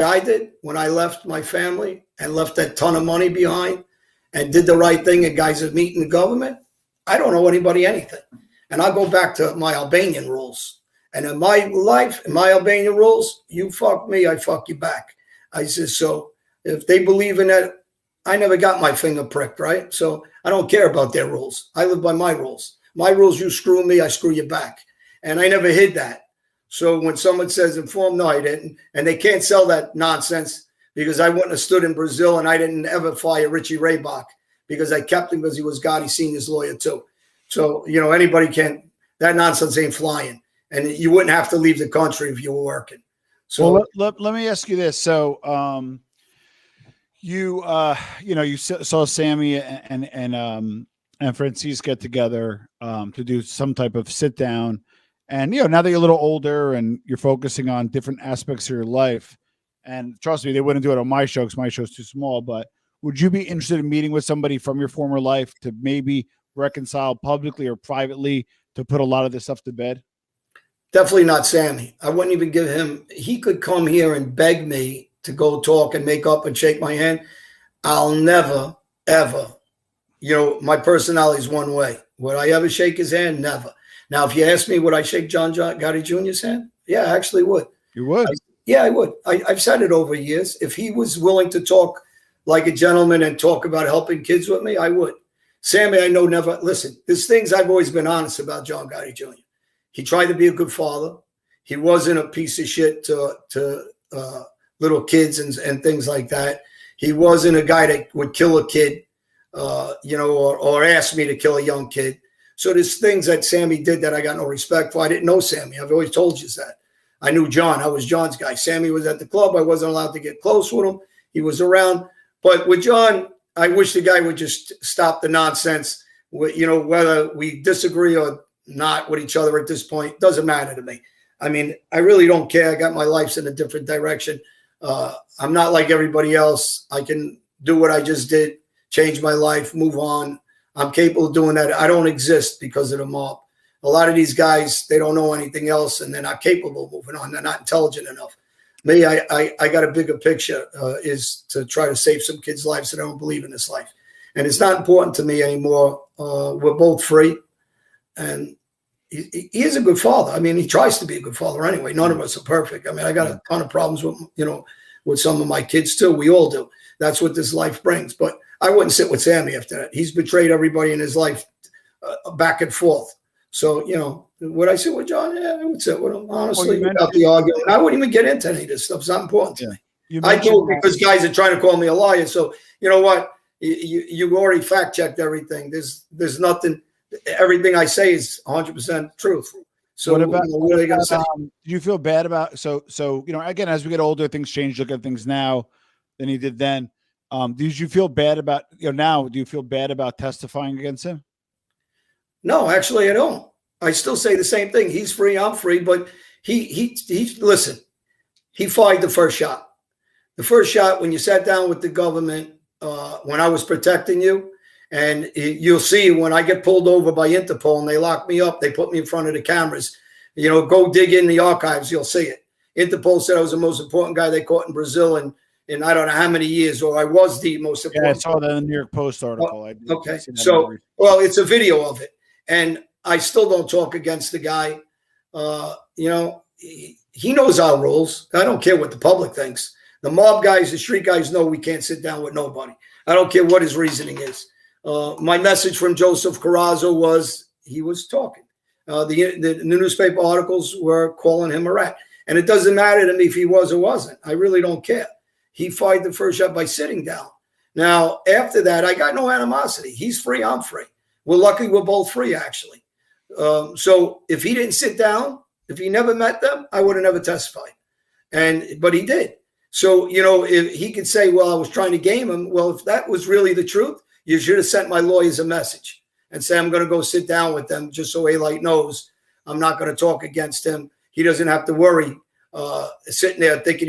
I did when I left my family and left that ton of money behind and did the right thing and guys are meeting the government, I don't owe anybody anything. And I'll go back to my Albanian rules. And in my life, in my Albanian rules, you fuck me, I fuck you back. I said, so if they believe in that, I never got my finger pricked, right? So I don't care about their rules. I live by my rules. My rules, you screw me, I screw you back. And I never hid that. So when someone says informed, no, I didn't. And they can't sell that nonsense because I wouldn't have stood in Brazil and I didn't ever fire Richie Raybach because I kept him because he was Gotti Sr.'s lawyer too. So, you know, anybody can, that nonsense ain't flying. And you wouldn't have to leave the country if you were working. So well, let me ask you this. So you saw Sammy and Francis get together to do some type of sit down. And, you know, now that you're a little older and you're focusing on different aspects of your life, and trust me, they wouldn't do it on my show because my show's too small, but would you be interested in meeting with somebody from your former life to maybe reconcile publicly or privately to put a lot of this stuff to bed? Definitely not Sammy. I wouldn't even give him, he could come here and beg me to go talk and make up and shake my hand. I'll never, ever, you know, my personality is one way. Would I ever shake his hand? Never. Now, if you ask me, would I shake John Gotti Jr.'s hand? Yeah, I actually would. You would? Yeah, I would. I've said it over years. If he was willing to talk like a gentleman and talk about helping kids with me, I would. Sammy, I know never. Listen, there's things I've always been honest about John Gotti Jr. He tried to be a good father. He wasn't a piece of shit to little kids and things like that. He wasn't a guy that would kill a kid, or ask me to kill a young kid. So there's things that Sammy did that I got no respect for. I didn't know Sammy. I've always told you that. I knew John. I was John's guy. Sammy was at the club. I wasn't allowed to get close with him. He was around. But with John, I wish the guy would just stop the nonsense. You know, whether we disagree or not with each other at this point, doesn't matter to me. I mean, I really don't care. I got my life in a different direction. I'm not like everybody else. I can do what I just did, change my life, move on. I'm capable of doing that. I don't exist because of the mob. A lot of these guys, they don't know anything else and they're not capable of moving on. They're not intelligent enough. Me, I got a bigger picture, is to try to save some kids' lives that don't believe in this life. And it's not important to me anymore. We're both free. And he is a good father. I mean, he tries to be a good father anyway. None of us are perfect. I mean, I got a ton of problems with some of my kids too. We all do. That's what this life brings. But I wouldn't sit with Sammy after that. He's betrayed everybody in his life back and forth. So, you know, would I sit with John? Yeah, I would sit with him, honestly, without the argument. I wouldn't even get into any of this stuff. It's not important to me. I do it because guys are trying to call me a liar. So, you know what? You already fact-checked everything. There's nothing. Everything I say is 100% truth. So what about, what are they going to say? Do you feel bad about, so, you know, again, as we get older, things change. Look at things now than you did then. Did you feel bad about, now, do you feel bad about testifying against him? No, actually, I don't. I still say the same thing. He's free, I'm free, but he listen, he fired the first shot. The first shot when you sat down with the government, when I was protecting you, and you'll see when I get pulled over by Interpol and they lock me up, they put me in front of the cameras. You know, go dig in the archives, you'll see it. Interpol said I was the most important guy they caught in Brazil in I don't know how many years, or I was the most important. Yeah, I saw that in the New York Post article. Okay, so, well, it's a video of it. And I still don't talk against the guy. He knows our rules. I don't care what the public thinks. The mob guys, the street guys know we can't sit down with nobody. I don't care what his reasoning is. My message from Joseph Carrazzo was he was talking. The newspaper articles were calling him a rat. And it doesn't matter to me if he was or wasn't. I really don't care. He fired the first shot by sitting down. Now, after that, I got no animosity. He's free, I'm free. We're lucky we're both free, actually. So if he didn't sit down, if he never met them, I would have never testified. But he did. So, if he could say, well, I was trying to game him. Well, if that was really the truth, you should have sent my lawyers a message and say, I'm going to go sit down with them just so Alite knows I'm not going to talk against him. He doesn't have to worry sitting there thinking